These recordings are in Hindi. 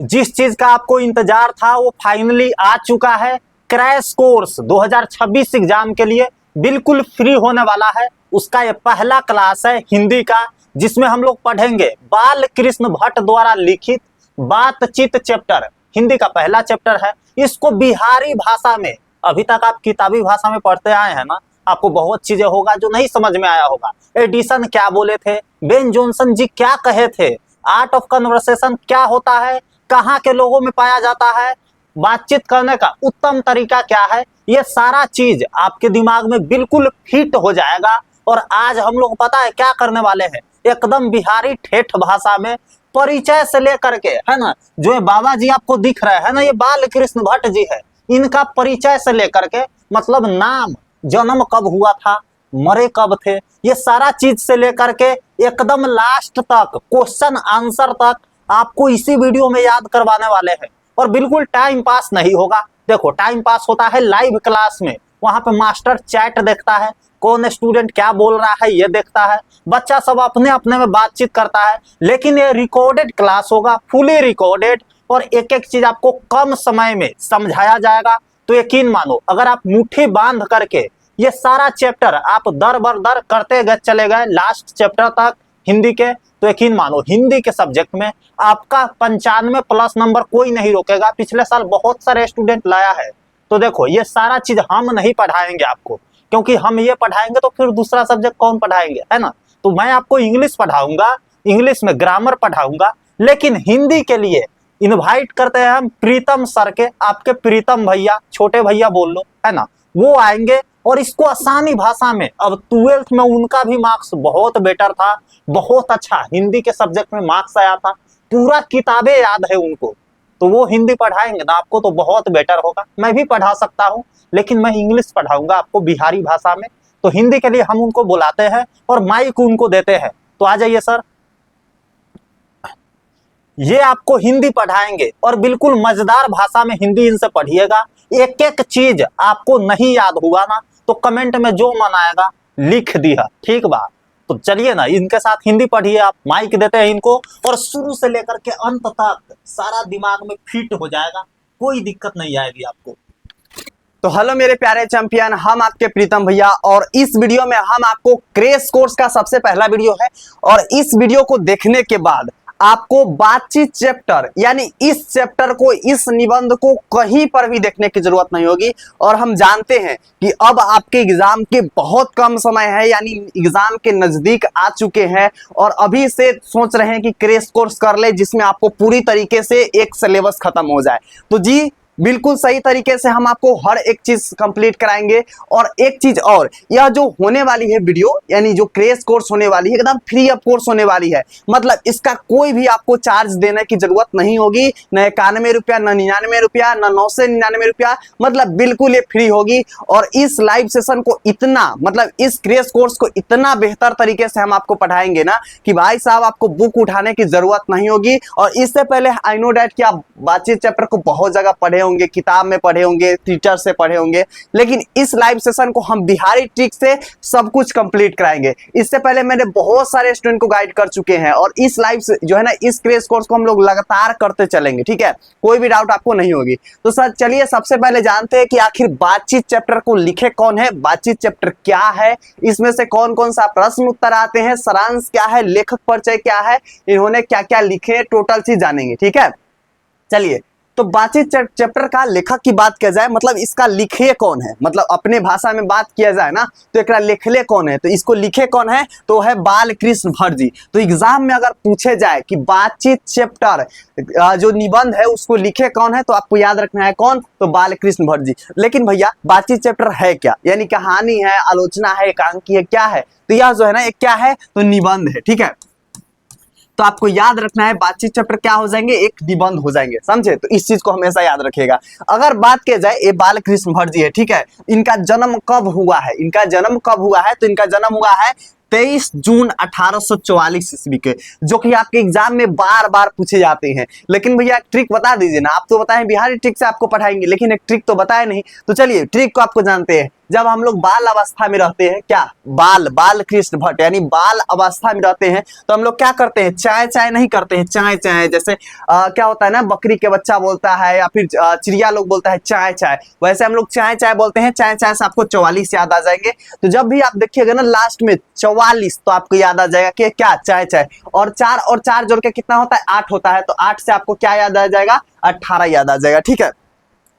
जिस चीज का आपको इंतजार था वो फाइनली आ चुका है। क्रैश कोर्स 2026 एग्जाम के लिए बिल्कुल फ्री होने वाला है। उसका ये पहला क्लास है हिंदी का, जिसमें हम लोग पढ़ेंगे बाल कृष्ण भट्ट द्वारा लिखित बातचीत चैप्टर। हिंदी का पहला चैप्टर है। इसको बिहारी भाषा में, अभी तक आप किताबी भाषा में पढ़ते आए हैं ना, आपको बहुत चीजें होगा जो नहीं समझ में आया होगा। एडिसन क्या बोले थे, बेन जॉनसन जी क्या कहे थे, आर्ट ऑफ कन्वर्सेशन क्या होता है, कहाँ के लोगों में पाया जाता है, बातचीत करने का उत्तम तरीका क्या है, ये सारा चीज आपके दिमाग में बिल्कुल फिट हो जाएगा। और आज हम लोग पता है क्या करने वाले हैं, एकदम बिहारी ठेठ भाषा में परिचय से लेकर के, है ना, जो ये बाबा जी आपको दिख रहे हैं ना, ये बाल कृष्ण भट्ट जी है। इनका परिचय से लेकर के, मतलब नाम, जन्म कब हुआ था, मरे कब थे, ये सारा चीज से लेकर के एकदम लास्ट तक क्वेश्चन आंसर तक आपको इसी वीडियो में याद करवाने वाले हैं। और बिल्कुल टाइम पास नहीं होगा। देखो, टाइम पास होता है लाइव क्लास में, वहां पे मास्टर चैट देखता है, कौन स्टूडेंट क्या बोल रहा है ये देखता है, बच्चा सब अपने अपने में बातचीत करता है। लेकिन ये रिकॉर्डेड क्लास होगा, फुली रिकॉर्डेड, और एक एक चीज आपको कम समय में समझाया जाएगा। तो यकीन मानो, अगर आप मुट्ठी बांध करके ये सारा चैप्टर आप दर बर दर करते गए चले गए लास्ट चैप्टर तक हिंदी के, तो यकीन मानो हिंदी के सब्जेक्ट में आपका 95+ नंबर कोई नहीं रोकेगा। पिछले साल बहुत सारे स्टूडेंट लाया है। तो देखो, ये सारा चीज हम नहीं पढ़ाएंगे आपको, क्योंकि हम ये पढ़ाएंगे तो फिर दूसरा सब्जेक्ट कौन पढ़ाएंगे, है ना। तो मैं आपको इंग्लिश पढ़ाऊंगा, इंग्लिश में ग्रामर पढ़ाऊंगा, लेकिन हिंदी के लिए इनवाइट करते हैं हम प्रीतम सर के, आपके प्रीतम भैया, छोटे भैया बोल लो, है ना, वो आएंगे और इसको आसानी भाषा में। अब 12th में उनका भी मार्क्स बहुत बेटर था, बहुत अच्छा हिंदी के सब्जेक्ट में मार्क्स आया था, पूरा किताबें याद है उनको। तो वो हिंदी पढ़ाएंगे ना आपको तो बहुत बेटर होगा। मैं भी पढ़ा सकता हूँ, लेकिन मैं इंग्लिश पढ़ाऊंगा आपको बिहारी भाषा में। तो हिंदी के लिए हम उनको बुलाते हैं और माइक उनको देते हैं। तो आ जाइए सर, ये आपको हिंदी पढ़ाएंगे और बिल्कुल मजेदार भाषा में हिंदी इनसे पढ़िएगा। एक एक चीज आपको नहीं याद हुआ ना, तो कमेंट में जो मन आएगा लिख दिया, ठीक बा। तो चलिए ना, इनके साथ हिंदी पढ़िए आप, माइक देते हैं इनको, और शुरू से लेकर के अंत तक सारा दिमाग में फिट हो जाएगा, कोई दिक्कत नहीं आएगी आपको। तो हेलो मेरे प्यारे चैंपियन, हम आपके प्रीतम भैया, और इस वीडियो में हम आपको क्रैश कोर्स का सबसे पहला वीडियो है। और इस वीडियो को देखने के बाद आपको बातचीत चैप्टर, यानी इस चैप्टर को, इस निबंध को कहीं पर भी देखने की जरूरत नहीं होगी। और हम जानते हैं कि अब आपके एग्जाम के बहुत कम समय है, यानी एग्जाम के नजदीक आ चुके हैं, और अभी से सोच रहे हैं कि क्रैश कोर्स कर ले, जिसमें आपको पूरी तरीके से एक सिलेबस खत्म हो जाए। तो जी बिल्कुल सही तरीके से हम आपको हर एक चीज कंप्लीट कराएंगे। और एक चीज और, यह जो होने वाली है वीडियो, यानी जो क्रैश कोर्स होने वाली है, एकदम फ्री ऑफ कोर्स होने वाली है। मतलब इसका कोई भी आपको चार्ज देने की जरूरत नहीं होगी, न 91 रुपया, न 99 रुपया, न 999 रुपया, मतलब बिल्कुल ये फ्री होगी। और इस लाइव सेशन को इतना, मतलब इस क्रैश कोर्स को इतना बेहतर तरीके से हम आपको पढ़ाएंगे ना, कि भाई साहब आपको बुक उठाने की जरूरत नहीं होगी। और इससे पहले आई नो डैट कि आप बातचीत चैप्टर को बहुत जगह पढ़े होंगे, किताब में पढ़े होंगे, टीचर से पढ़े होंगे, लेकिन इस लाइव सेशन को हम बिहारी ट्रिक से सब कुछ कंप्लीट कराएंगे। इससे पहले मैंने बहुत सारे स्टूडेंट को गाइड कर चुके हैं, और इस लाइव जो है ना, इस क्रैश कोर्स को हम लोग लगातार करते चलेंगे, ठीक है, कोई भी डाउट आपको नहीं होगी। तो सर चलिए सबसे पहले जानते हैं कि आखिर बातचीत चैप्टर को लिखे कौन है, बातचीत चैप्टर क्या है, इसमें से कौन कौन सा प्रश्न उत्तर आते हैं, सारांश क्या है, लेखक परिचय क्या है, इन्होंने क्या क्या लिखे, टोटल चीज जानेंगे, ठीक है। चलिए, तो बातचीत चैप्टर का लेखक की बात किया जाए, मतलब इसका लिखे कौन है, मतलब अपने भाषा में बात किया जाए ना, तो एक लिखले कौन है, तो इसको लिखे कौन है, तो है बाल कृष्ण भट्ट जी। तो एग्जाम में अगर पूछे जाए कि बातचीत चैप्टर जो निबंध है उसको लिखे कौन है, तो आपको याद रखना है कौन, तो बाल कृष्ण भट्ट जी। लेकिन भैया बातचीत चैप्टर है क्या, यानी कहानी है, आलोचना है, एकांकी है, क्या है, तो यह जो है ना, एक क्या है, तो निबंध है, ठीक है। तो आपको याद रखना है बातचीत चैप्टर क्या हो जाएंगे, एक निबंध हो जाएंगे, समझे। तो इस चीज को हमेशा याद रखिएगा। अगर बात की जाए, ये बाल कृष्ण भट्ट जी है, ठीक है, इनका जन्म कब हुआ है, इनका जन्म कब हुआ है, तो इनका जन्म हुआ है 23 जून 1844 ईस्वी के, जो कि आपके एग्जाम में बार बार पूछे जाते हैं। लेकिन भैया ट्रिक बता दीजिए ना, आप तो बताएं बिहारी ट्रिक से आपको पढ़ाएंगे, लेकिन एक ट्रिक तो बताए नहीं। तो चलिए ट्रिक को आपको जानते हैं। जब हम लोग बाल अवस्था में रहते हैं, क्या बाल कृष्ण भट्ट यानी बाल अवस्था में रहते हैं, तो हम लोग क्या करते हैं, चाय चाय नहीं करते हैं, चाय चाय जैसे क्या होता है ना, बकरी के बच्चा बोलता है या फिर चिड़िया लोग बोलता है चाय चाय, वैसे हम लोग चाय चाय बोलते हैं। चाय चाय से आपको 44 याद आ जाएंगे। तो जब भी आप देखिएगा ना लास्ट में 44, तो आपको याद आ जाएगा कि क्या, चाय चाय। और 4 जोड़ के कितना होता है, 8 होता है। तो 8 से आपको क्या याद आ जाएगा, 18 याद आ जाएगा। ठीक है,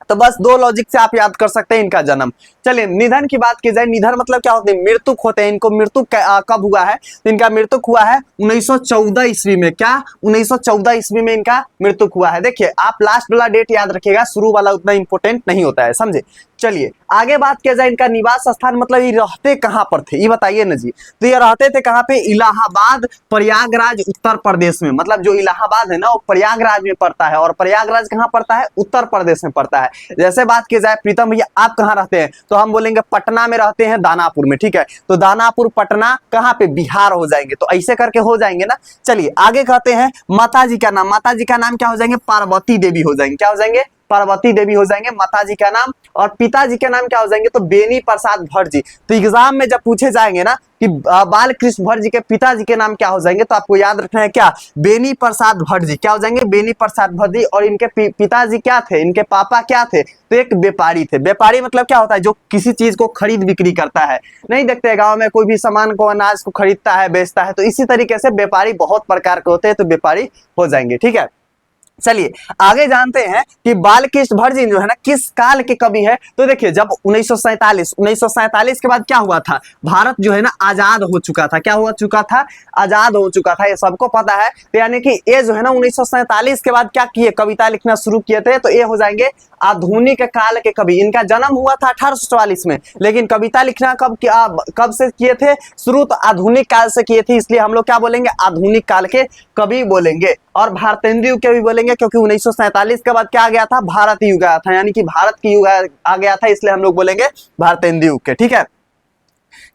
तो बस 2 लॉजिक से आप याद कर सकते हैं इनका जन्म। चलिए निधन की बात की जाए, निधन मतलब क्या होते हैं, मृत्यु होते हैं। इनको मृत्यु कब हुआ है, तो इनका मृत्यु हुआ है 1914 ईस्वी में। क्या, 1914 ईस्वी में इनका मृत्यु हुआ है। देखिए आप लास्ट वाला डेट याद रखिएगा, शुरू वाला उतना इंपॉर्टेंट नहीं होता है, समझे। चलिए आगे बात किया जाए, इनका निवास स्थान मतलब ये रहते कहां पर थे, ये बताइए ना जी। तो ये रहते थे कहां पे, इलाहाबाद, प्रयागराज, उत्तर प्रदेश में। मतलब जो इलाहाबाद है ना, वो प्रयागराज में पड़ता है, और प्रयागराज कहां पड़ता है, उत्तर प्रदेश में पड़ता है। जैसे बात की जाए प्रीतम भैया आप कहां रहते हैं, तो हम बोलेंगे पटना में रहते हैं, दानापुर में। ठीक है, तो दानापुर पटना कहां पे, बिहार हो जाएंगे। तो ऐसे करके हो जाएंगे ना। चलिए आगे कहते हैं माता जी का नाम, माता जी का नाम क्या हो जाएंगे, पार्वती देवी हो जाएंगे। क्या हो जाएंगे, पार्वती देवी हो जाएंगे माता जी का नाम। और पिताजी के नाम क्या हो जाएंगे, तो बेनी प्रसाद भट्ट जी। तो एग्जाम में जब पूछे जाएंगे ना कि बाल कृष्ण भट्ट जी के पिताजी के नाम क्या हो जाएंगे, तो आपको याद रखना है क्या, बेनी प्रसाद भट्ट जी। क्या हो जाएंगे, बेनी प्रसाद भट्ट जी। और इनके पिताजी क्या थे, इनके पापा क्या थे, तो एक व्यापारी थे। व्यापारी मतलब क्या होता है, जो किसी चीज को खरीद बिक्री करता है। नहीं देखते गांव में कोई भी सामान को, अनाज को खरीदता है, बेचता है, तो इसी तरीके से व्यापारी बहुत प्रकार के होते हैं, तो व्यापारी हो जाएंगे। ठीक है, चलिए आगे जानते हैं कि बालकृष्ण भट्ट जी जो है ना किस काल के कवि है। तो देखिए जब 1947 के बाद क्या हुआ था, भारत जो है ना आजाद हो चुका था। क्या हो चुका था, आजाद हो चुका था, ये सबको पता है। तो यानी कि ये जो है ना 1947 के बाद क्या किए, कविता लिखना शुरू किए थे। तो ये हो जाएंगे आधुनिक काल के कवि। इनका जन्म हुआ था 1844 में, लेकिन कविता लिखना कब से किए थे शुरू, तो आधुनिक काल से किए थे। इसलिए हम लोग क्या बोलेंगे, आधुनिक काल के कवि बोलेंगे। और भारतेंदु युग के भी बोलेंगे, क्योंकि 1947 के बाद क्या आ गया था, भारत युग आया था, यानी कि भारत की युग आ गया था, इसलिए हम लोग बोलेंगे भारतेंदु युग के। ठीक है,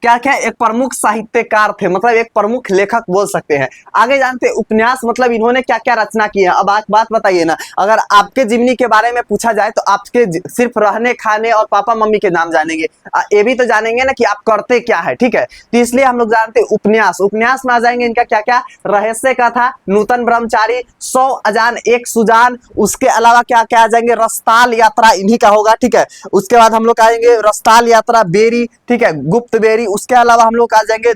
क्या क्या, एक प्रमुख साहित्यकार थे, मतलब एक प्रमुख लेखक बोल सकते हैं। आगे जानते हैं उपन्यास मतलब इन्होंने क्या क्या रचना की है। अब आप बात बताइए ना, अगर आपके जीवनी के बारे में पूछा जाए तो आपके सिर्फ रहने खाने और पापा मम्मी के नाम जानेंगे, ये भी तो जानेंगे ना कि आप करते क्या है। ठीक है, तो इसलिए हम लोग जानते हैं उपन्यास। उपन्यास में आ जाएंगे इनका क्या क्या, रहस्य कथा, नूतन ब्रह्मचारी, 100 अजान एक सुजान। उसके अलावा क्या क्या आ जाएंगे, रसताल यात्रा इन्हीं का होगा। ठीक है, उसके बाद हम लोग आएंगे रसताल यात्रा, बेरी, ठीक है, गुप्त बेरी। उसके अलावा हम लोग आ जाएंगे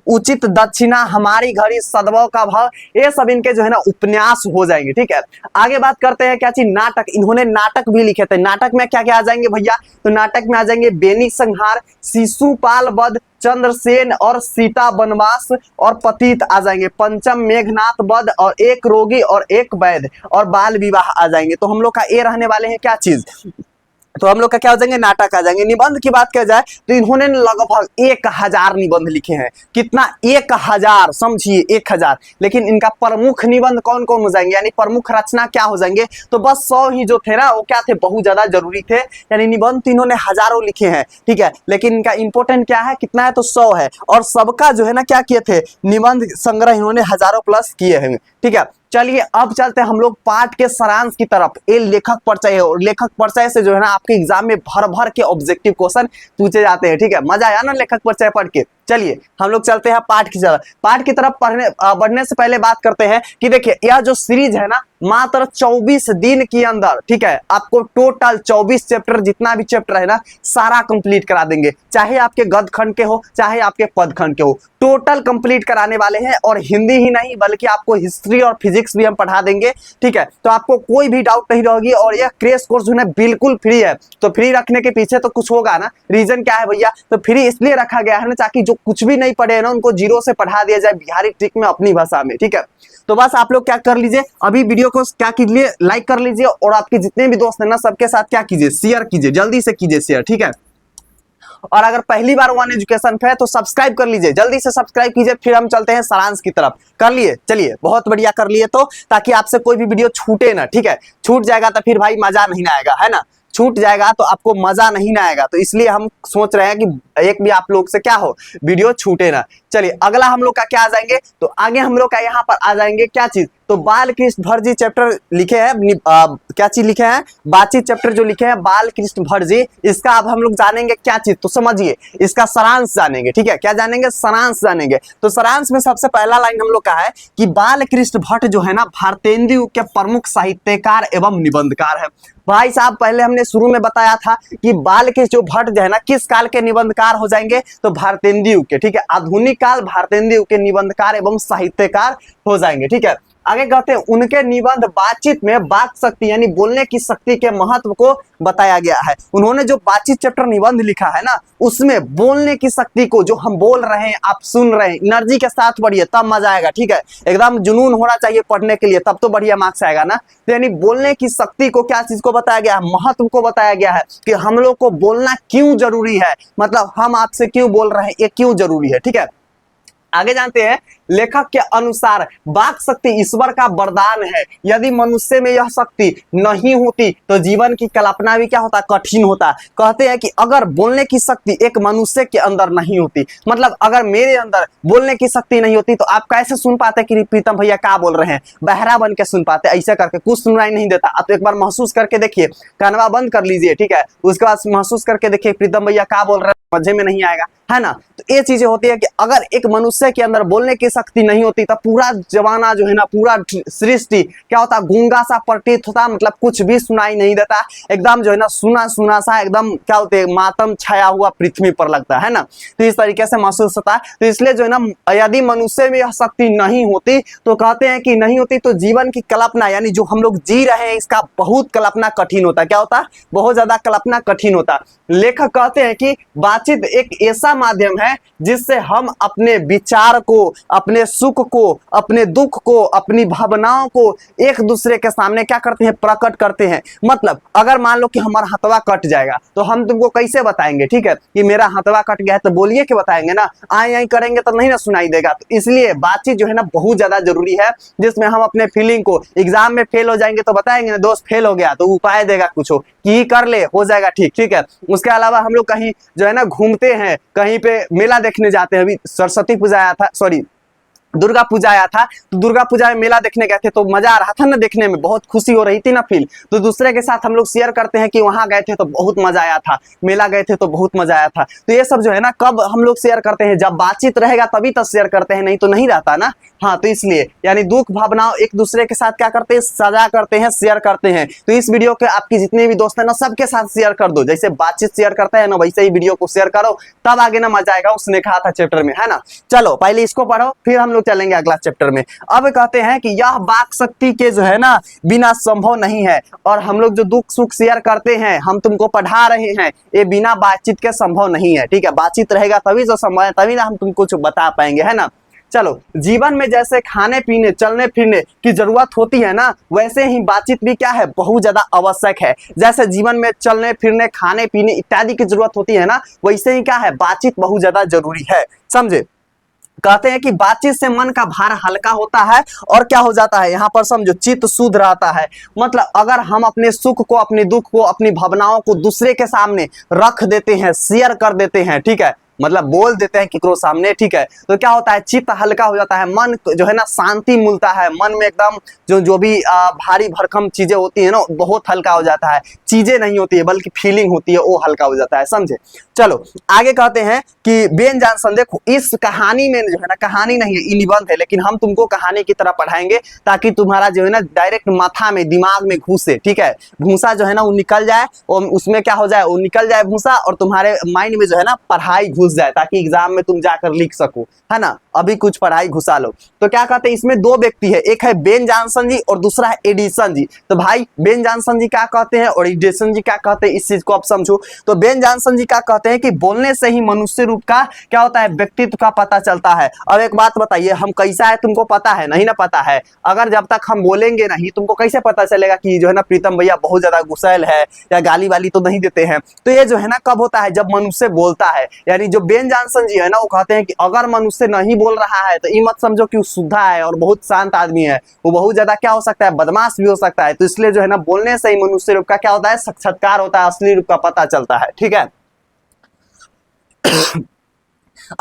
उचित दक्षिणा, हमारी घड़ी, सद्भाव का भाव। ये सब इनके जो है ना उपन्यास हो जाएंगे। ठीक है, आगे बात करते हैं क्या चीज, नाटक। इन्होंने नाटक भी लिखे थे। नाटक में क्या क्या आ जाएंगे भैया, तो नाटक में आ जाएंगे बेनी संहार, शिशुपाल वध, चंद्रसेन और सीता वनवास, और पतित आ जाएंगे, पंचम मेघनाथ वध, और एक रोगी और एक वैध, और बाल विवाह आ जाएंगे। तो हम लोग का ये रहने वाले हैं क्या चीज, तो हम लोग का क्या हो जाएंगे, नाटक आ जाएंगे। निबंध की बात किया जाए तो इन्होंने लगभग 1000 निबंध लिखे हैं। कितना, 1000, समझिए 1000। लेकिन इनका प्रमुख निबंध कौन कौन हो जाएंगे, यानी प्रमुख रचना क्या हो जाएंगे, तो बस 100 ही जो थे ना, वो क्या थे, बहुत ज्यादा जरूरी थे। यानी निबंध तो इन्होंने हजारों लिखे हैं। ठीक है, लेकिन इनका इंपोर्टेंट क्या है, कितना है, तो 100 है। और सबका जो है ना क्या किए थे, निबंध संग्रह इन्होंने हजारों प्लस किए हैं। ठीक है, चलिए अब चलते हैं हम लोग पाठ के सारांश की तरफ। ये लेखक परिचय है, और लेखक परिचय से जो है ना आपके एग्जाम में भर भर के ऑब्जेक्टिव क्वेश्चन पूछे जाते हैं। ठीक है, मजा आया ना लेखक परिचय पढ़ के। चलिए हम लोग चलते हैं पाठ की तरफ। पाठ की तरफ बढ़ने से पहले बात करते हैं कि देखिए यह जो सीरीज है ना, मात्र 24 दिन के अंदर, ठीक है, आपको टोटल 24 चैप्टर, जितना भी चैप्टर है ना, सारा कंप्लीट करा देंगे। चाहे आपके गद्य खंड के हो, चाहे आपके पद खंड के हो, टोटल कंप्लीट कराने वाले हैं। और हिंदी ही नहीं बल्कि आपको हिस्ट्री और फिजिक्स भी हम पढ़ा देंगे। ठीक है, तो आपको कोई भी डाउट नहीं रहेगी। और यह क्रैश कोर्स जो है बिल्कुल फ्री है। तो फ्री रखने के पीछे तो कुछ होगा ना, रीजन क्या है भैया, तो फ्री इसलिए रखा गया है ना, ताकि जो कुछ भी नहीं पढ़े ना उनको जीरो से पढ़ा दिया जाए बिहारी ट्रिक में, अपनी भाषा में। ठीक है, तो बस आप लोग क्या कर लीजिए, अभी वीडियो को क्या कीजिए, लाइक कर लीजिए, और आपके जितने भी दोस्त हैं ना सबके साथ क्या कीजिए, शेयर कीजिए, जल्दी से कीजिए शेयर। ठीक है, और अगर पहली बार वन एजुकेशन पे है तो सब्सक्राइब कर लीजिए, जल्दी से सब्सक्राइब कीजिए। फिर हम चलते हैं सारांश की तरफ। कर लिए, चलिए बहुत बढ़िया कर लिए, तो ताकि आपसे कोई भी वीडियो छूटे ना। ठीक है, छूट जाएगा तो फिर भाई मजा नहीं आएगा, है ना, छूट जाएगा तो आपको मजा नहीं आएगा। तो इसलिए हम सोच रहे हैं कि एक भी आप लोग से क्या हो, वीडियो छूटे ना। चलिए अगला हम लोग का क्या आ जाएंगे, तो आगे हम लोग का यहाँ पर आ जाएंगे क्या चीज, तो बाल कृष्ण भटजी चैप्टर लिखे हैं, क्या चीज लिखे हैं, बातचीत चैप्टर जो लिखे हैं बाल कृष्ण भटजी, इसका अब हम लोग जानेंगे क्या चीज, तो समझिए इसका सारांश जानेंगे, ठीक है, क्या जानेंगे, सारांश जानेंगे। तो सारांश में सबसे पहला लाइन हम लोग का है कि बाल कृष्ण भट्ट जो है ना भारतेंदु युग के प्रमुख साहित्यकार एवं निबंधकार है। भाई साहब पहले हमने शुरू में बताया था कि बाल कृष्ण जो भट्ट जो है ना किस काल के निबंधकार हो जाएंगे, तो भारतेंदु युग के, ठीक है, आधुनिक काल भारतेंदु युग के निबंधकार एवं साहित्यकार हो जाएंगे, ठीक है। आगे कहते हैं उनके निबंध बातचीत में वाक शक्ति यानी बोलने की शक्ति के महत्व को बताया गया है। उन्होंने जो बातचीत चैप्टर निबंध लिखा है ना उसमें बोलने की शक्ति को, जो हम बोल रहे हैं आप सुन रहे हैं, एनर्जी के साथ पढ़िए तब मजा आएगा, ठीक है, एकदम जुनून होना चाहिए पढ़ने के लिए तब तो बढ़िया मार्क्स आएगा ना। तो यानी बोलने की शक्ति को क्या चीज को बताया गया है, महत्व को बताया गया है कि हम लोग को बोलना क्यों जरूरी है, मतलब हम आपसे क्यों बोल रहे हैं ये क्यों जरूरी है, ठीक है। आगे जानते हैं लेखक के अनुसार वाक शक्ति ईश्वर का वरदान है, यदि मनुष्य में यह शक्ति नहीं होती तो जीवन की कल्पना भी क्या होता, कठिन होता। कहते हैं कि अगर बोलने की शक्ति एक मनुष्य के अंदर नहीं होती, मतलब अगर मेरे अंदर बोलने की शक्ति नहीं होती तो आप कैसे सुन पाते कि प्रीतम भैया क्या बोल रहे हैं, बहरा बन के सुन पाते, ऐसे करके कुछ सुनाई नहीं देता। आप तो एक बार महसूस करके देखिए, कानवा बंद कर लीजिए, ठीक है, उसके बाद महसूस करके देखिए प्रीतम भैया क्या बोल रहे हैं, मजे में नहीं आएगा, है ना। तो ये चीजें होती है कि अगर एक मनुष्य के अंदर बोलने की शक्ति नहीं होती तो पूरा जमाना जो है ना, पूरा सृष्टि क्या होता, गूंगा सा प्रतीत होता, मतलब कुछ भी सुनाई नहीं देता, एकदम जो है ना सुना सुना सा, एकदम क्या होते मातम छाया हुआ पृथ्वी पर लगता है ना। तो इस तरीके से महसूस होता है। तो इसलिए जो है ना यदि मनुष्य में यह शक्ति नहीं होती तो कहते हैं कि नहीं होती तो जीवन की कल्पना यानी जो हम लोग जी रहे हैं इसका बहुत कल्पना कठिन होता। क्या होता, बहुत ज्यादा कल्पना कठिन होता। लेखक कहते हैं कि बातचीत एक ऐसा माध्यम है जिससे हम अपने विचार को, अपने सुख को, अपने दुख को, अपनी भावनाओं को एक दूसरे के सामने क्या करते हैं, प्रकट करते हैं। मतलब अगर मान लो कि हमारा हथवा कट जाएगा तो हम तुमको कैसे बताएंगे, ठीक है, कि मेरा हथवा कट गया है, तो बोलिए कि बताएंगे ना, आई आई करेंगे तो नहीं ना सुनाई देगा। तो इसलिए बातचीत जो है ना बहुत ज्यादा जरूरी है, जिसमें हम अपने फीलिंग को, एग्जाम में फेल हो जाएंगे तो बताएंगे ना दोस्त फेल हो गया, तो उपाय देगा कुछ हो कि कर ले हो जाएगा ठीक, ठीक है। उसके अलावा हम लोग कहीं जो है ना घूमते हैं, कहीं पे मेला देखने जाते हैं, अभी सरस्वती पूजा आया था, सॉरी दुर्गा पूजा आया था, तो दुर्गा पूजा में मेला देखने गए थे तो मजा आ रहा था ना, देखने में बहुत खुशी हो रही थी ना फील, तो दूसरे के साथ हम लोग शेयर करते हैं कि वहां गए थे तो बहुत मजा आया था, मेला गए थे तो बहुत मजा आया था। तो ये सब जो है ना कब हम लोग शेयर करते हैं, जब बातचीत रहेगा तभी तो शेयर करते हैं, नहीं तो नहीं रहता ना। हाँ, तो इसलिए यानी दुख भावनाओं एक दूसरे के साथ क्या करते हैं, साझा करते हैं, शेयर करते हैं। तो इस वीडियो के आपके जितने भी दोस्त हैं ना सबके साथ शेयर कर दो, जैसे बातचीत शेयर करते हैं ना वैसे ही वीडियो को शेयर करो, तब आगे ना मजा आएगा, उसने कहा था चैप्टर में, है ना। चलो पहले इसको पढ़ो फिर हम लोग चलेंगे अगला चैप्टर में। अब कहते हैं कि यह वाक शक्ति के जो है ना बिना संभव नहीं है, और हम लोग जो दुख सुख शेयर करते हैं, हम तुमको पढ़ा रहे हैं, ये बिना बातचीत के संभव नहीं है, ठीक है। बातचीत रहेगा तभी जो संभव है, तभी ना हम तुमको कुछ बता पाएंगे, है ना। चलो, जीवन में जैसे खाने पीने चलने फिरने की जरूरत होती है ना, वैसे ही बातचीत भी क्या है, बहुत ज्यादा आवश्यक है। जैसे जीवन में चलने फिरने खाने पीने इत्यादि की जरूरत होती है ना, वैसे ही क्या है, बातचीत बहुत ज्यादा जरूरी है, समझे। कहते हैं कि बातचीत से मन का भार हल्का होता है और क्या हो जाता है, यहाँ पर समझो, चित्त शुद्ध रहता है। मतलब अगर हम अपने सुख को, अपने दुख को, अपनी भावनाओं को दूसरे के सामने रख देते हैं, शेयर कर देते हैं, ठीक है, मतलब बोल देते हैं किकरो सामने, ठीक है, तो क्या होता है, चित्त हल्का हो जाता है, मन जो है ना शांति मिलता है, मन में एकदम जो भी भारी भरकम चीजें होती है ना बहुत हल्का हो जाता है, चीजें नहीं होती है बल्कि फीलिंग होती है, वो हल्का हो जाता है, समझे। चलो आगे कहते हैं कि बेन जॉनसन, देखो इस कहानी में जो है ना, कहानी नहीं है, ये निबंध है, लेकिन हम तुमको कहानी की तरह पढ़ाएंगे ताकि तुम्हारा जो है ना डायरेक्ट माथा में, दिमाग में घुसे, ठीक है, भूसा जो है ना वो निकल जाए, और उसमें क्या हो जाए, वो निकल जाए भूसा, और तुम्हारे माइंड में जो है ना पढ़ाई घुस जाए, ताकि एग्जाम में तुम जाकर लिख सको, है ना। अभी कुछ पढ़ाई घुसा लो। तो क्या कहते हैं, इसमें दो व्यक्ति है, एक है बेन जॉनसन जी और दूसरा है एडिसन जी। तो भाई बेन जॉनसन जी क्या कहते हैं और एडिसन जी क्या कहते हैं, इस चीज को आप समझो। तो बेन जॉनसन जी क्या कहते हैं कि बोलने से ही मनुष्य रूप का क्या होता है, व्यक्तित्व का पता चलता है। अब एक बात बताइए, हम कैसा है तुमको पता है, नहीं ना पता है। अगर जब तक हम बोलेंगे नहीं, तुमको कैसे पता चलेगा कि जो है ना प्रीतम भैया बहुत ज्यादा गुस्सैल है या गाली वाली तो नहीं देते हैं। तो ये जो है ना कब होता है, जब मनुष्य बोलता है। यानी जो बेन जॉनसन जी है ना वो कहते हैं कि अगर मनुष्य नहीं बोल रहा है तो ये मत समझो कि वो शुद्धा है और बहुत शांत आदमी है, वो बहुत ज्यादा क्या हो सकता है, बदमाश भी हो सकता है। तो इसलिए जो है ना बोलने से ही मनुष्य रूप का क्या होता है, साक्षात्कार होता है, असली रूप का पता चलता है, ठीक है।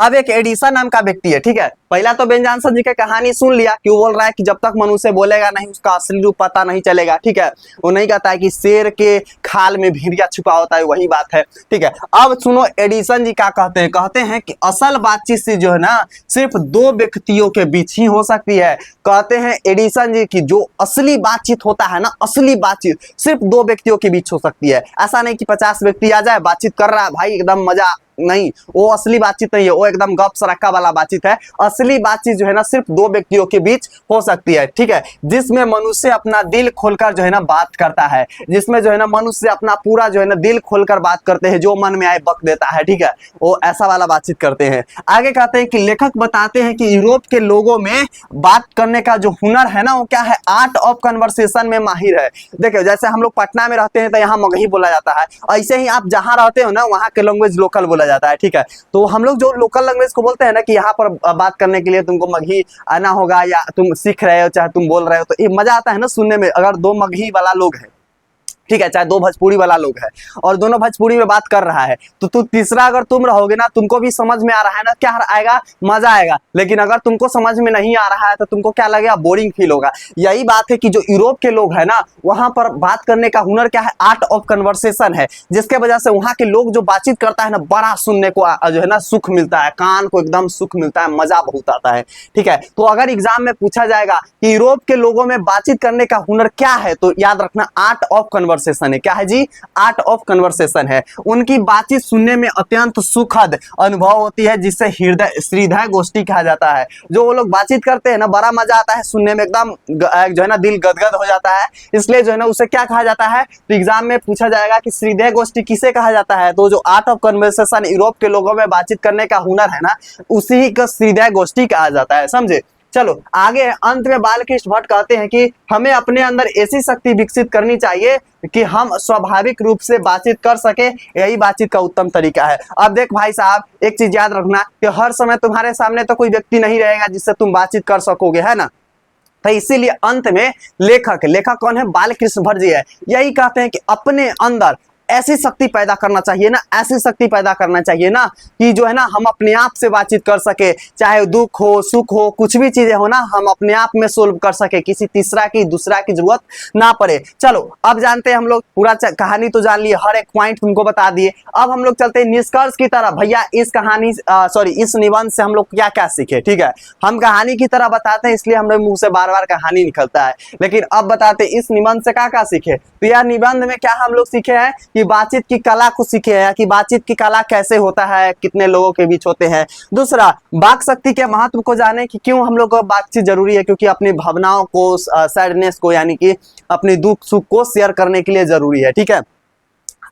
अब एक एडिसन नाम का व्यक्ति है, ठीक है। पहला तो बेन जॉनसन जी की कहानी सुन लिया कि वो बोल रहा है कि जब तक मनुष्य बोलेगा नहीं उसका असली रूप पता नहीं चलेगा, ठीक है। वो नहीं कहता है कि शेर के खाल में भेड़िया छुपा होता है, वही बात है, ठीक है। अब सुनो एडिसन जी क्या कहते हैं। कहते हैं कि असल बातचीत से जो है ना सिर्फ दो व्यक्तियों के बीच ही हो सकती है। कहते हैं एडिसन जी की जो असली बातचीत होता है ना, असली बातचीत सिर्फ दो व्यक्तियों के बीच हो सकती है। ऐसा नहीं कि 50 व्यक्ति आ जाए बातचीत कर रहा है भाई एकदम मजा, नहीं, वो असली बातचीत नहीं है, वो एकदम गप सरक्का वाला बातचीत है। असली बातचीत जो है ना सिर्फ दो व्यक्तियों के बीच हो सकती है, ठीक है। जिसमें मनुष्य अपना दिल खोलकर जो है ना बात करता है, जिसमें जो है ना मनुष्य अपना पूरा जो है ना दिल खोलकर बात करते हैं, जो मन में आए बक देता है, ठीक है, वो ऐसा वाला बातचीत करते हैं। आगे कहते हैं कि लेखक बताते हैं कि यूरोप के लोगों में बात करने का जो हुनर है ना वो क्या है, आर्ट ऑफ कन्वर्सेशन में माहिर है। देखो जैसे हम लोग पटना में रहते हैं तो यहाँ मगही बोला जाता है, ऐसे ही आप जहाँ रहते हो ना वहाँ के लैंग्वेज लोकल बोला जाता है, ठीक है। तो हम लोग जो लोकल लैंग्वेज को बोलते हैं ना कि यहाँ पर बात करने के लिए तुमको मगही आना होगा या तुम सीख रहे हो चाहे तुम बोल रहे हो, तो ये मजा आता है ना सुनने में। अगर दो मगही वाला लोग है, ठीक है, चाहे दो भोजपुरी वाला लोग है और दोनों भोजपुरी में बात कर रहा है, तो तीसरा अगर तुम रहोगे ना तुमको भी समझ में आ रहा है ना, क्या आएगा, मजा आएगा। लेकिन अगर तुमको समझ में नहीं आ रहा है तो तुमको क्या लगेगा, बोरिंग फील होगा। यही बात है कि जो यूरोप के लोग है ना वहां पर बात करने का हुनर क्या है, आर्ट ऑफ कन्वर्सेशन है, जिसके वजह से वहां के लोग जो बातचीत करता है ना बड़ा सुनने को जो है ना सुख मिलता है, कान को एकदम सुख मिलता है, मजा बहुत आता है, ठीक है। तो अगर एग्जाम में पूछा जाएगा कि यूरोप के लोगों में बातचीत करने का हुनर क्या है, तो याद रखना आर्ट ऑफ कन्वर्सेशन है। क्या है जी, आर्ट ऑफ कन्वर्सेशन है। उनकी बातचीत सुनने में अत्यंत सुखद अनुभव होती है, जिससे हृदय गोष्ठी कहा जाता है। जो वो लोग बातचीत करते हैं ना बड़ा मजा आता है सुनने में, एकदम जो है ना दिल गदगद हो जाता है, इसलिए जो है ना उसे क्या कहा जाता है। तो एग्जाम में पूछा जाएगा कि हृदय गोष्ठी किसे कहा जाता है, तो जो आर्ट ऑफ कन्वर्सेशन यूरोप के लोगों में बातचीत करने का हुनर है ना उसी का हृदय गोष्ठी कहा जाता है, समझे। चलो आगे अंत में बालकृष्ण भट्ट कहते हैं कि हमें अपने अंदर ऐसी शक्ति विकसित करनी चाहिए कि हम स्वाभाविक रूप से बातचीत कर सके, यही बातचीत का उत्तम तरीका है। अब देख भाई साहब एक चीज याद रखना कि हर समय तुम्हारे सामने तो कोई व्यक्ति नहीं रहेगा जिससे तुम बातचीत कर सकोगे, है ना। तो इसीलिए अंत में लेखक कौन है, बालकृष्ण भट्ट जी है, यही कहते हैं कि अपने अंदर ऐसी शक्ति पैदा करना चाहिए ना, ऐसी शक्ति पैदा करना चाहिए ना कि जो है ना हम अपने आप से बातचीत कर सके, चाहे दुख हो सुख हो कुछ भी चीजें हो ना हम अपने आप में सोल्व कर सके, किसी तीसरा की दूसरा की जरूरत ना पड़े। चलो अब जानते हैं हम लोग, पूरा कहानी तो जान लिए, हर एक पॉइंट तुमको बता दिए। अब हम लोग चलते हैं निष्कर्ष की तरफ। भैया इस कहानी इस निबंध से हम लोग क्या क्या सीखे, ठीक है। हम कहानी की तरह बताते हैं इसलिए हम लोग मुंह से बार बार कहानी निकलता है, लेकिन अब बताते हैं इस निबंध से क्या क्या सीखे। तो यह निबंध में क्या हम लोग सीखे हैं कि बातचीत की कला को सीखे हैं, कि बातचीत की कला कैसे होता है, कितने लोगों के बीच होते हैं। दूसरा, वाक शक्ति के महत्व को जाने कि क्यों हम लोग को बातचीत जरूरी है, क्योंकि अपनी भावनाओं को, सैडनेस को, यानी कि अपनी दुख सुख को शेयर करने के लिए जरूरी है, ठीक है।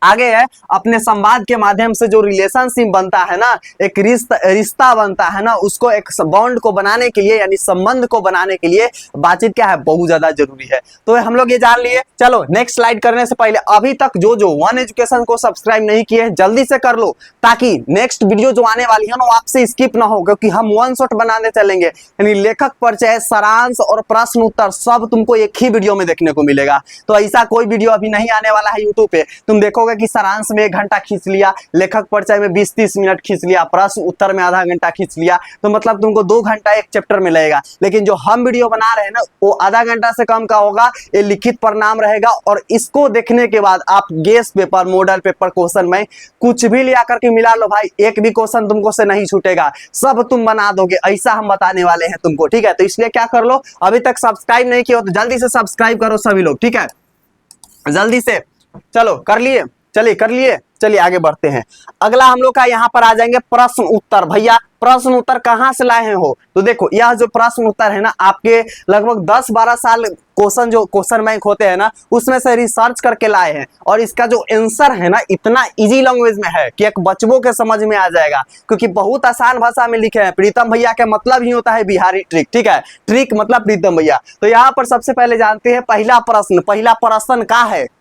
आगे है अपने संवाद के माध्यम से जो रिलेशनशिप बनता है ना, एक रिश्ता बनता है ना, उसको एक बॉन्ड को बनाने के लिए यानी संबंध को बनाने के लिए बातचीत क्या है, बहुत ज्यादा जरूरी है। तो हम लोग ये जान लिए। चलो नेक्स्ट स्लाइड करने से पहले अभी तक जो वन एजुकेशन को सब्सक्राइब नहीं किए जल्दी से कर लो, ताकि नेक्स्ट वीडियो जो आने वाली है ना आपसे स्किप ना हो, क्योंकि हम वन शॉट बनाने चलेंगे, यानी लेखक परिचय, सारांश और प्रश्न उत्तर सब तुमको एक ही वीडियो में देखने को मिलेगा। तो ऐसा कोई वीडियो अभी नहीं आने वाला है यूट्यूब पे। तुम देखोगे कि सारांश में 1 घंटा खींच लिया, लेखक परिचय में 20-30 मिनट खींच लिया, प्रश्न उत्तर में आधा घंटा खींच लिया, तो मतलब तुमको 2 घंटा एक चैप्टर में लगेगा। लेकिन जो हम वीडियो बना रहे हैं ना वो आधा घंटा से कम का होगा, ये लिखित परिणाम रहेगा, और इसको देखने के बाद आप guess paper, model paper, question में कुछ भी ले आकर के मिला लो भाई, एक भी क्वेश्चन तुमको से नहीं छूटेगा, सब तुम बना दोगे, ऐसा हम बताने वाले हैं तुमको, ठीक है। तो इसलिए क्या कर लो, अभी तक सब्सक्राइब नहीं किया हो तो जल्दी से सब्सक्राइब करो सभी लोग, ठीक है, जल्दी से। चलो कर लिए, चलिए कर लिए, चलिए आगे बढ़ते हैं। अगला हम लोग का यहाँ पर आ जाएंगे प्रश्न उत्तर। भैया प्रश्न उत्तर कहाँ से लाए हो, तो देखो यह जो प्रश्न उत्तर है ना आपके लगभग 10-12 साल क्वेश्चन जो क्वेश्चन बैंक होते हैं ना उसमें से रिसर्च करके लाए हैं, और इसका जो आंसर है ना इतना इजी लैंग्वेज में है कि एक बच्चों के समझ में आ जाएगा, क्योंकि बहुत आसान भाषा में लिखे हैं। प्रीतम भैया का मतलब ही होता है बिहारी ट्रिक, ठीक है, ट्रिक मतलब प्रीतम भैया। तो यहाँ पर सबसे पहले जानते हैं पहला प्रश्न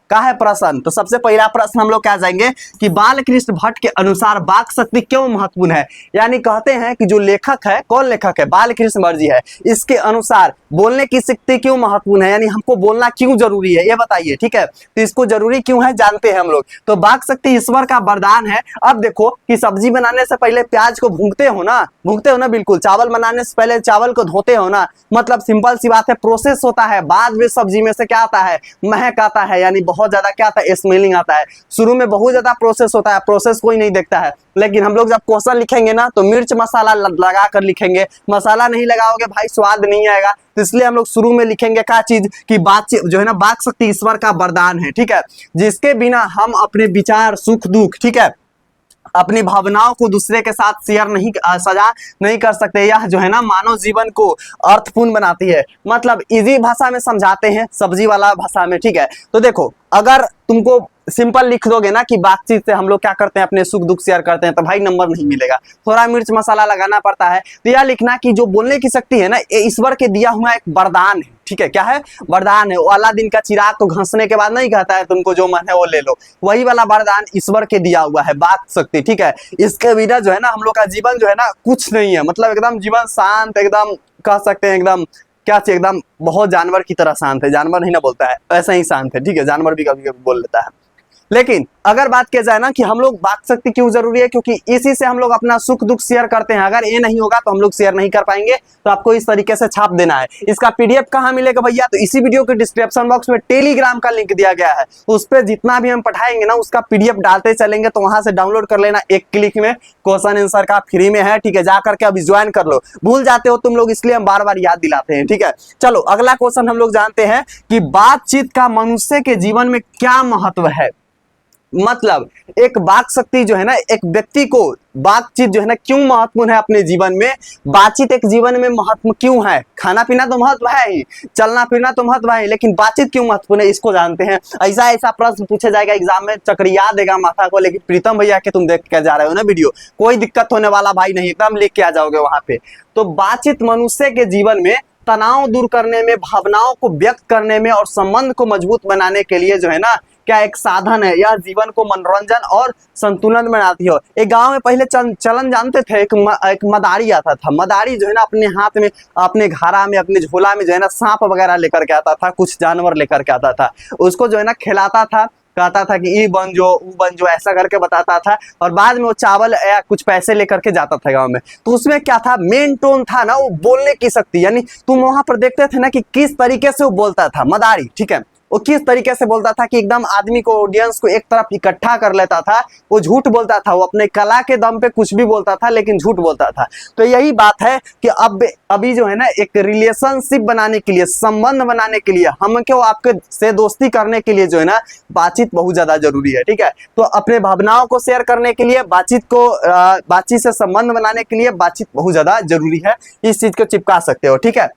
का है प्रश्न। तो सबसे पहला प्रश्न हम लोग क्या जाएंगे कि बालकृष्ण भट्ट के अनुसार वाक शक्ति क्यों महत्वपूर्ण है, यानी कहते कहते हैं कि जो लेखक है, कौन लेखक है, बालकृष्ण वर्जी है, इसके अनुसार बोलने की शक्ति क्यों महत्वपूर्ण है, यानी हमको बोलना क्यों जरूरी है, ये बताइए। ठीक है, तो इसको जरूरी क्यों है जानते हैं हम लोग। तो वाक शक्ति ईश्वर का वरदान है। अब देखो कि सब्जी बनाने से पहले प्याज को भूनते हो ना, बिल्कुल। चावल बनाने से पहले चावल को धोते हो ना, मतलब सिंपल सी बात है, प्रोसेस होता है। बाद में सब्जी में से क्या आता है, महक आता है, यानी बहुत ज्यादा क्या आता है, स्मेलिंग आता है। शुरू में बहुत ज्यादा प्रोसेस होता है, प्रोसेस कोई नहीं देखता है। लेकिन हम लोग जब क्वेश्चन लिखेंगे ना तो मिर्च मसाला लगा कर लिखेंगे, मसाला नहीं लगाओगे भाई स्वाद नहीं आएगा। तो इसलिए हम लोग शुरू में लिखेंगे क्या चीज कि बातचीत जो है ना, वाक शक्ति ईश्वर का वरदान है। ठीक है, जिसके बिना हम अपने विचार, सुख दुख, ठीक है, अपनी भावनाओं को दूसरे के साथ शेयर नहीं, साझा नहीं कर सकते। यह जो है ना मानव जीवन को अर्थपूर्ण बनाती है। मतलब इजी भाषा में समझाते हैं, सब्जी वाला भाषा में। ठीक है, तो देखो अगर तुमको सिंपल लिख दोगे ना कि बातचीत से हम लोग क्या करते हैं, अपने सुख दुख शेयर करते हैं, तो भाई नंबर नहीं मिलेगा, थोड़ा मिर्च मसाला लगाना पड़ता है। तो यह लिखना कि जो बोलने की शक्ति है ना, ये ईश्वर के दिया हुआ एक वरदान है। ठीक है, क्या है, वरदान है। वो अलादीन का चिराग को घसने के बाद नहीं कहता है तुमको जो मन है वो ले लो, वही वाला वरदान ईश्वर के दिया हुआ है, वाक शक्ति। ठीक है, इसके बिना जो है ना हम लोग का जीवन जो है ना कुछ नहीं है, मतलब एकदम जीवन शांत, एकदम कह सकते हैं एकदम क्या चाहिए, एकदम बहुत जानवर की तरह शांत है। जानवर नहीं ना बोलता है, ऐसा ही शांत है। ठीक है, जानवर भी कभी कभी बोल लेता है। लेकिन अगर बात किया जाए ना कि हम लोग वाक शक्ति क्यों जरूरी है, क्योंकि इसी से हम लोग अपना सुख दुख शेयर करते हैं। अगर ये नहीं होगा तो हम लोग शेयर नहीं कर पाएंगे। तो आपको इस तरीके से छाप देना है। इसका पीडीएफ कहाँ मिलेगा भैया, तो इसी वीडियो के डिस्क्रिप्शन बॉक्स में टेलीग्राम का लिंक दिया गया है। उस पर जितना भी हम पढ़ाएंगे ना उसका पीडीएफ डालते चलेंगे, तो वहां से डाउनलोड कर लेना, एक क्लिक में क्वेश्चन आंसर का फ्री में है। ठीक है, जाकर के अभी ज्वाइन कर लो। भूल जाते हो तुम लोग, इसलिए हम बार बार याद दिलाते हैं। ठीक है, चलो अगला क्वेश्चन हम लोग जानते हैं कि बातचीत का मनुष्य के जीवन में क्या महत्व है। मतलब एक वाक शक्ति जो है ना, एक व्यक्ति को बातचीत जो है ना क्यों महत्वपूर्ण है अपने जीवन में। बातचीत एक जीवन में महत्व क्यों है। खाना पीना तो महत्व है ही, चलना फिरना तो महत्व है, लेकिन बातचीत क्यों महत्वपूर्ण है इसको जानते हैं। ऐसा ऐसा प्रश्न पूछा जाएगा एग्जाम में, चक्रिया देगा माथा को। लेकिन प्रीतम भैया के तुम देख के जा रहे हो ना वीडियो, कोई दिक्कत होने वाला भाई नहीं, एकदम लिख के आ जाओगे वहां पे। तो बातचीत मनुष्य के जीवन में तनाव दूर करने में, भावनाओं को व्यक्त करने में और संबंध को मजबूत बनाने के लिए जो है ना क्या एक साधन है। यह जीवन को मनोरंजन और संतुलन बनाती है। एक गांव में पहले चलन जानते थे, एक मदारी आता था। मदारी जो है ना अपने हाथ में, अपने घारा में, अपने झोला में जो है ना सांप वगैरह लेकर के आता था, कुछ जानवर लेकर के आता था। उसको जो है ना खिलाता था, कहता था कि ई बन जो, ऊ बन जो, ऐसा करके बताता था। और बाद में वो चावल या कुछ पैसे लेकर के जाता था गांव में। तो उसमें क्या था, मेन टोन था ना वो बोलने की शक्ति। यानी तुम वहां पर देखते थे ना कि किस तरीके से वो बोलता था मदारी। ठीक है, वो किस तरीके से बोलता था कि एकदम आदमी को, ऑडियंस को एक तरफ इकट्ठा कर लेता था। वो झूठ बोलता था, वो अपने कला के दम पे कुछ भी बोलता था, लेकिन झूठ बोलता था। तो यही बात है कि अभी जो है ना एक रिलेशनशिप बनाने के लिए, संबंध बनाने के लिए, हमको आपके से दोस्ती करने के लिए जो है ना बातचीत बहुत ज्यादा जरूरी है। ठीक है, तो अपने भावनाओं को शेयर करने के लिए, बातचीत से संबंध बनाने के लिए बातचीत बहुत ज्यादा जरूरी है। इस चीज को चिपका सकते हो। ठीक है,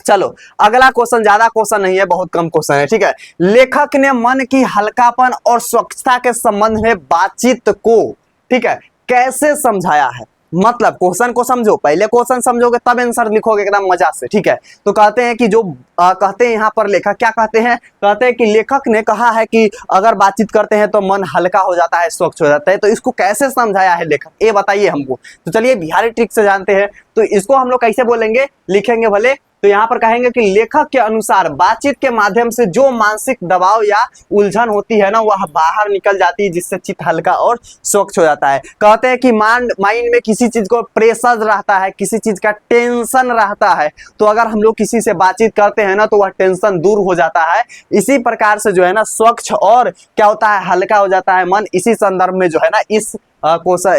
चलो अगला क्वेश्चन, ज्यादा क्वेश्चन नहीं है, बहुत कम क्वेश्चन है। ठीक है, लेखक ने मन की हल्कापन और स्वच्छता के संबंध में बातचीत को, ठीक है, कैसे समझाया है। मतलब क्वेश्चन को समझो, पहले क्वेश्चन समझोगे तब आंसर लिखोगे एकदम मजा से। ठीक है, तो कहते हैं कि जो कहते हैं यहाँ पर लेखक क्या कहते हैं, कहते हैं कि लेखक ने कहा है कि अगर बातचीत करते हैं तो मन हल्का हो जाता है, स्वच्छ हो जाता है। तो इसको कैसे समझाया है लेखक, ये बताइए हमको। तो चलिए बिहारी ट्रिक से जानते हैं। तो इसको हम लोग कैसे बोलेंगे, लिखेंगे भले। तो यहाँ पर कहेंगे कि लेखक के अनुसार बातचीत के माध्यम से जो मानसिक दबाव या उलझन होती है ना वह बाहर निकल जाती है, जिससे चित्त हल्का और स्वच्छ हो जाता है। कहते हैं कि माइंड में किसी चीज को प्रेशर रहता है, किसी चीज का टेंशन रहता है, तो अगर हम लोग किसी से बातचीत करते हैं ना तो वह टेंशन दूर हो जाता है। इसी प्रकार से जो है ना स्वच्छ और क्या होता है, हल्का हो जाता है मन। इसी संदर्भ में जो है ना इस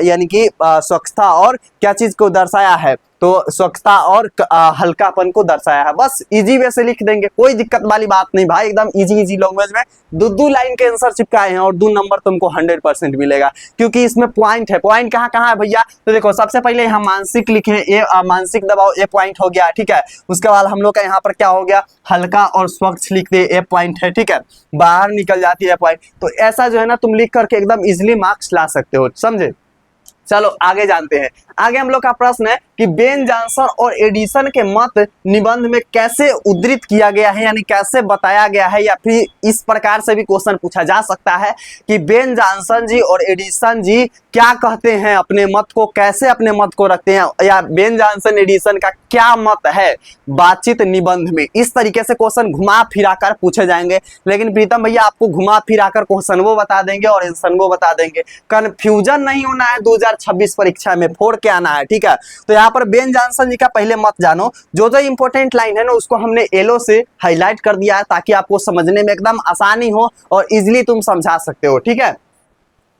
यानी कि स्वच्छता और क्या चीज को दर्शाया है, तो स्वच्छता और हल्कापन को दर्शाया है। बस इजी वे से लिख देंगे, कोई दिक्कत वाली बात नहीं भाई, एकदम इजी लैंग्वेज में दो लाइन के आंसर चिपकाए हैं और 2 नंबर तुमको 100% मिलेगा, क्योंकि इसमें पॉइंट है। पॉइंट कहाँ कहाँ है भैया, तो देखो सबसे पहले हम मानसिक लिखे, ये मानसिक दबाव, ये पॉइंट हो गया। ठीक है, उसके बाद हम लोग का यहाँ पर क्या हो गया, हल्का और स्वच्छ लिख दे, ये पॉइंट है। ठीक है, बाहर निकल जाती है पॉइंट। तो ऐसा जो है ना तुम लिख करके एकदम इजिली मार्क्स ला सकते हो, समझे। चलो आगे जानते हैं। आगे हम लोग का प्रश्न है कि बेन जॉनसन और एडिसन के मत निबंध में कैसे उद्धृत किया गया है, यानी कैसे बताया गया है, या फिर इस प्रकार से भी क्वेश्चन पूछा जा सकता है कि बेन जॉनसन जी और एडिसन जी क्या कहते हैं अपने मत को, कैसे अपने मत को रखते हैं, या बेन जॉनसन एडिसन का क्या मत है बातचीत निबंध में। इस तरीके से क्वेश्चन घुमा फिरा कर पूछे जाएंगे। लेकिन प्रीतम भैया आपको घुमा फिरा कर क्वेश्चन वो बता देंगे और आंसर वो बता देंगे, कंफ्यूजन नहीं होना है। 2026 परीक्षा में फोड़ के आना है, ठीक है। तो यहाँ पर बेन जॉनसन जी का पहले मत जानो। जो जो इंपॉर्टेंट लाइन है ना उसको हमने येलो से हाईलाइट कर दिया है ताकि आपको समझने में एकदम आसानी हो और इजिली तुम समझा सकते हो, ठीक है।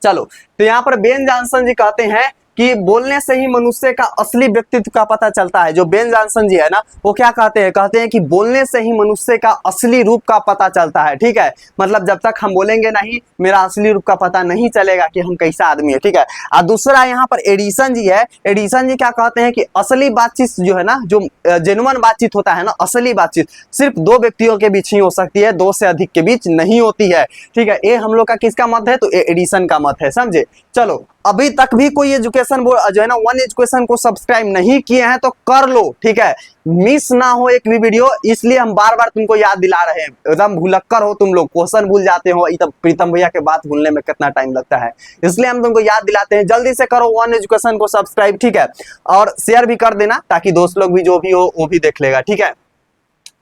चलो, तो यहाँ पर बेन जॉनसन जी कहते हैं कि बोलने से ही मनुष्य का असली व्यक्तित्व का पता चलता है। जो बेन जॉनसन जी है ना वो क्या कहते हैं कि बोलने से ही मनुष्य का असली रूप का पता चलता है, ठीक है। मतलब जब तक हम बोलेंगे नहीं मेरा असली रूप का पता नहीं चलेगा कि हम कैसा आदमी है, ठीक है। और दूसरा यहाँ पर एडिसन जी है। एडिसन जी क्या कहते हैं कि असली बातचीत जो है ना, जो जेन्युइन बातचीत होता है ना, असली बातचीत सिर्फ दो व्यक्तियों के बीच ही हो सकती है, दो से अधिक के बीच नहीं होती है, ठीक है। ये हम लोग का किसका मत है, तो एडिसन का मत है, समझे। चलो, अभी तक भी कोई एजुकेशन बोर्ड जो है ना वन एजुकेशन को सब्सक्राइब नहीं किए हैं तो कर लो, ठीक है। मिस ना हो एक भी वीडियो, इसलिए हम बार बार तुमको याद दिला रहे हैं। एकदम भुलक्कर हो तुम लोग, क्वेश्चन भूल जाते हो। प्रीतम भैया के बात भूलने में कितना टाइम लगता है, इसलिए हम तुमको याद दिलाते हैं। जल्दी से करो वन एजुकेशन को सब्सक्राइब, ठीक है। और शेयर भी कर देना ताकि दोस्त लोग भी जो भी हो वो भी देख लेगा, ठीक है।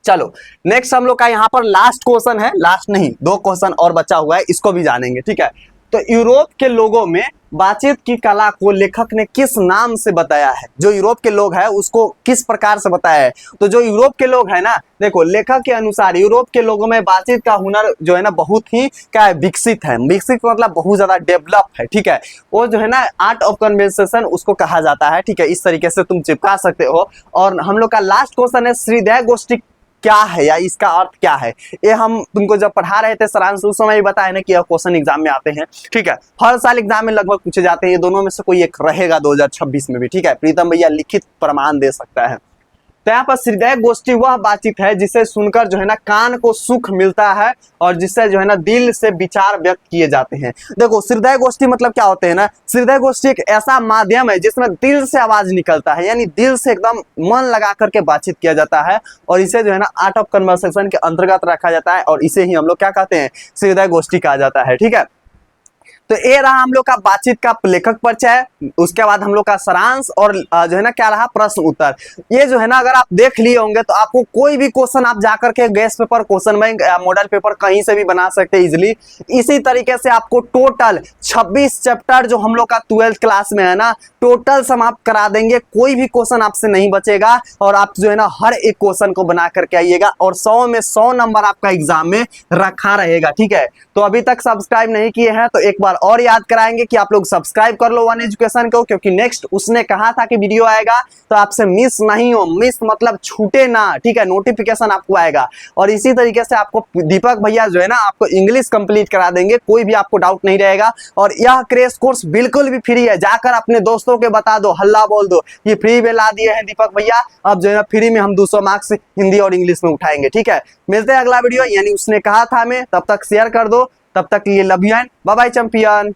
चलो, नेक्स्ट हम लोग का यहाँ पर लास्ट क्वेश्चन है, लास्ट नहीं 2 क्वेश्चन और बचा हुआ है, इसको भी जानेंगे, ठीक है। तो यूरोप के लोगों में बातचीत की कला को लेखक ने किस नाम से बताया है। जो यूरोप के लोग हैं उसको किस प्रकार से बताया है। तो जो यूरोप के लोग हैं ना, देखो लेखक के अनुसार यूरोप के लोगों में बातचीत का हुनर जो है ना बहुत ही क्या है, विकसित है। विकसित मतलब बहुत ज्यादा डेवलप है, ठीक है। वो जो है ना आर्ट ऑफ कन्वर्सेशन उसको कहा जाता है, ठीक है। इस तरीके से तुम चिपका सकते हो। और हम लोग का लास्ट क्वेश्चन है श्रीदय गोष्ठी क्या है या इसका अर्थ क्या है। ये हम तुमको जब पढ़ा रहे थे सारांश उस समय भी बताया ना कि यह क्वेश्चन एग्जाम में आते हैं, ठीक है। हर साल एग्जाम में लगभग पूछे जाते हैं, ये दोनों में से कोई एक रहेगा 2026 में भी, ठीक है। प्रीतम भैया लिखित प्रमाण दे सकता है। तो यहाँ पर श्रीदय गोष्ठी वह बातचीत है जिसे सुनकर जो है ना कान को सुख मिलता है और जिससे जो है ना दिल से विचार व्यक्त किए जाते हैं। देखो श्रीदय गोष्ठी मतलब क्या होते हैं ना, श्रीदय गोष्ठी एक ऐसा माध्यम है जिसमें दिल से आवाज निकलता है, यानी दिल से एकदम मन लगा करके बातचीत किया जाता है और इसे जो है ना आर्ट ऑफ कन्वर्सेशन के अंतर्गत रखा जाता है और इसे ही हम लोग क्या कहते हैं, श्रीदय गोष्ठी कहा जाता है, ठीक है। तो ये रहा हम लोग का बातचीत का लेखक परिचय। उसके बाद हम लोग का सारांश और जो है ना क्या रहा, प्रश्न उत्तर। ये जो है ना अगर आप देख लिए होंगे तो आपको कोई भी क्वेश्चन आप जाकर के gas paper, question bank, model paper कहीं से भी बना सकते हैं इजिली। इसी तरीके से आपको टोटल 26 चैप्टर जो हम लोग का 12th क्लास में है ना टोटल समाप्त करा देंगे। कोई भी क्वेश्चन आपसे नहीं बचेगा और आप जो है ना हर एक क्वेश्चन को बना करके आइएगा और 100 में 100 नंबर आपका एग्जाम में रखा रहेगा, ठीक है। तो अभी तक सब्सक्राइब नहीं किए हैं तो एक बार और याद कराएंगे कि आप लोग सब्सक्राइब कर लो वन एजुकेशन को, क्योंकि नेक्स्ट उसने कहा था कि वीडियो आएगा तो आपसे मिस नहीं हो। मिस मतलब छूटे ना, ठीक है। नोटिफिकेशन आपको आएगा। और इसी तरीके से आपको दीपक भैया जो है ना आपको इंग्लिश कंप्लीट करा देंगे, कोई भी आपको डाउट नहीं रहेगा। और यह क्रैश कोर्स बिल्कुल भी फ्री है, जाकर अपने दोस्तों के बता दो, हल्ला बोल दो ये फ्री में ला दिए हैं दीपक भैया। अब जो है फ्री में हम 200 मार्क्स हिंदी और इंग्लिश में उठाएंगे, ठीक है। मिलते हैं अगला वीडियो, यानी उसने कहा था हमें। तब तक शेयर कर दो, तब तक ये love you and bye bye champion.